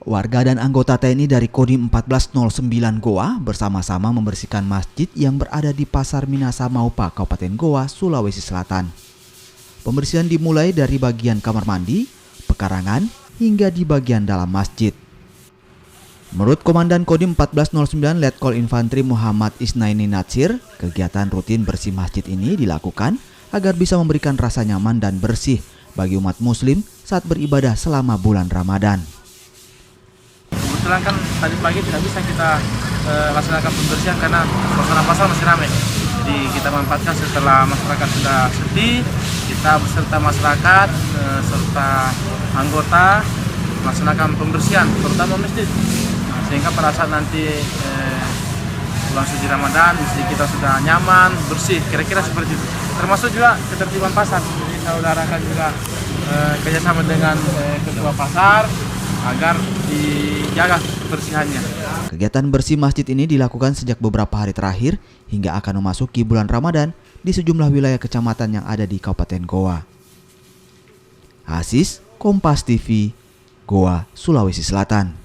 Warga dan anggota TNI dari Kodim 1409 Goa bersama-sama membersihkan masjid yang berada di Pasar Minasa Maupa, Kabupaten Goa, Sulawesi Selatan. Pembersihan dimulai dari bagian kamar mandi, pekarangan, hingga di bagian dalam masjid. Menurut Komandan Kodim 1409 Letkol Infantri Muhammad Isnaini Natsir, kegiatan rutin bersih masjid ini dilakukan agar bisa memberikan rasa nyaman dan bersih bagi umat muslim saat beribadah selama bulan Ramadan. Kebetulan kan tadi pagi tidak bisa kita laksanakan pembersihan karena suasana pasar masih ramai. Jadi kita manfaatkan setelah masyarakat sudah sepi, kita beserta masyarakat serta anggota melaksanakan pembersihan terutama masjid. Sehingga pada saat nanti bulan suci Ramadan masjid kita sudah nyaman, bersih, kira-kira seperti itu. Termasuk juga ketertiban pasar. Jadi saya udarakan juga kerjasama dengan ketua pasar agar dijaga kebersihannya. Kegiatan bersih masjid ini dilakukan sejak beberapa hari terakhir hingga akan memasuki bulan Ramadan di sejumlah wilayah kecamatan yang ada di Kabupaten Goa. Asis, Kompas TV, Goa, Sulawesi Selatan.